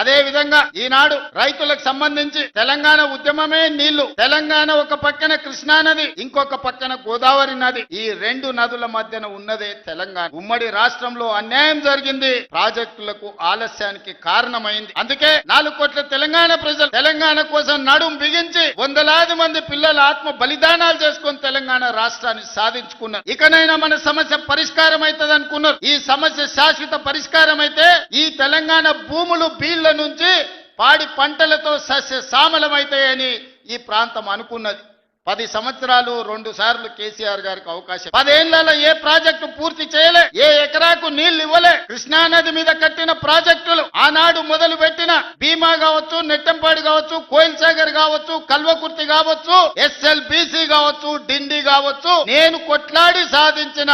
అదే విధంగా ఈనాడు రైతులకు సంబంధించి తెలంగాణ ఉద్యమమే నీళ్లు. తెలంగాణ ఒక పక్కన కృష్ణా నది, ఇంకొక పక్కన గోదావరి నది. ఈ రెండు నదుల మధ్యన ఉన్నదే తెలంగాణ. ఉమ్మడి రాష్ట్రంలో అన్యాయం జరిగింది, ప్రాజెక్టులకు ఆలస్యానికి కారణమైంది. అందుకే 4 కోట్ల తెలంగాణ ప్రజలు తెలంగాణ కోసం నడుం బిగించి వందలాది మంది పిల్లల ఆత్మ బలిదానాలు చేసుకొని తెలంగాణ రాష్ట్రాన్ని సాధించుకున్నారు. ఇకనైనా మన సమస్య పరిష్కారం అవుతుంది అనుకున్నారు. ఈ సమస్య శాశ్వత పరిష్కారం అయితే ఈ తెలంగాణ భూములు బీళ్ల నుంచి పాడి పంటలతో సస్య సామలమైతాయని ఈ ప్రాంతం అనుకున్నది. 10 సంవత్సరాలు 2 సార్లు కేసీఆర్ గారికి అవకాశం. 10 ఏళ్లలో ఏ ప్రాజెక్టు పూర్తి చేయలే, ఏ ఎకరాకు నీళ్లు ఇవ్వలే. కృష్ణానది మీద కట్టిన ప్రాజెక్టులు ఆనాడు మొదలు పెట్టిన భీమా కావచ్చు, నెట్టంపాడు కావచ్చు, కోయిల్ సాగర్ కావచ్చు, కల్వకుర్తి కావచ్చు, SLBC కావచ్చు, డిండి కావచ్చు, నేను కొట్లాడి సాధించిన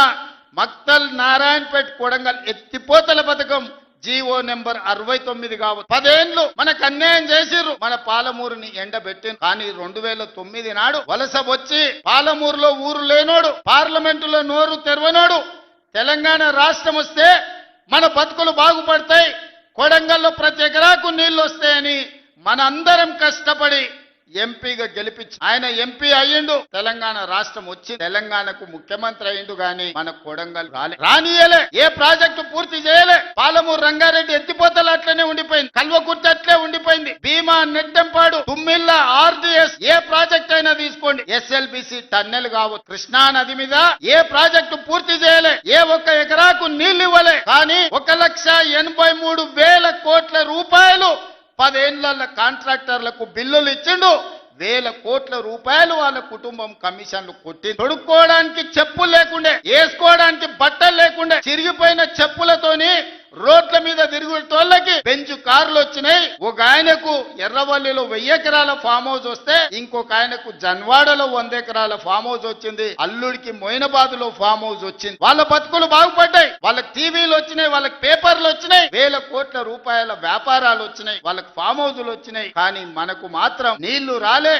మక్తల్, నారాయణపేట్, కొడంగల్ ఎత్తిపోతల పథకం జీవో నెంబర్ 69 కావచ్చు. 10 ఏళ్లు మనకు అన్యాయం చేసిర్రు, మన పాలమూరుని ఎండబెట్టిన. కానీ 2009 నాడు వలస వచ్చి పాలమూరులో ఊరు లేనోడు, పార్లమెంటులో నోరు తెరవనోడు తెలంగాణ రాష్ట్రం వస్తే మన బతుకులు బాగుపడతాయి, కొడంగల్లో ప్రతి ఎకరాకు నీళ్లు వస్తాయని మనందరం కష్టపడి ఎంపీగా గెలిపించి ఆయన ఎంపీ అయ్యిండు. తెలంగాణ రాష్ట్రం వచ్చి తెలంగాణకు ముఖ్యమంత్రి అయ్యిండు. గాని మన కొడంగల్ రానియలే, ఏ ప్రాజెక్టు పూర్తి చేయలే. పాలమూరు రంగారెడ్డి ఎత్తిపోతలు అట్లనే ఉండిపోయింది, కల్వకుర్తి అట్లే ఉండిపోయింది. భీమా, నెట్టంపాడు, తుమ్మిళ్ళ, RDS ఏ ప్రాజెక్ట్ అయినా తీసుకోండి, SLBC టన్నెల్ కావచ్చు, కృష్ణా నది మీద ఏ ప్రాజెక్టు పూర్తి చేయలే, ఏ ఒక్క ఎకరాకు నీళ్లు ఇవ్వలే. కానీ 1,83,000 కోట్ల రూపాయలు 10 ఏళ్ల కాంట్రాక్టర్లకు బిల్లులు ఇచ్చిండు. 1,000 కోట్ల రూపాయలు వాళ్ళ కుటుంబం కమిషన్లు కొట్టి, తొడుక్కోవడానికి చెప్పులు లేకుండే, వేసుకోవడానికి బట్టలు లేకుండే, చిరిగిపోయిన చెప్పులతోని రోడ్ల మీద తిరుగుతోళ్ళకి బెంచ్ కార్లు వచ్చినాయి. ఒక ఆయనకు ఎర్రవల్లిలో 1000 ఎకరాల ఫామ్ హౌస్ వస్తే ఇంకొక ఆయనకు జన్వాడలో 100 ఎకరాల ఫామ్ హౌస్ వచ్చింది. అల్లుడికి మొయినాబాద్ లో ఫామ్ హౌస్ వచ్చింది. వాళ్ళ బతుకులు బాగుపడ్డాయి, వాళ్ళకి టీవీలు వచ్చినాయి, వాళ్ళకి పేపర్లు వచ్చినాయి, 1,000 కోట్ల రూపాయల వ్యాపారాలు వచ్చినాయి, వాళ్ళకి ఫామ్ హౌజులు వచ్చినాయి. కానీ మనకు మాత్రం నీళ్లు రాలే.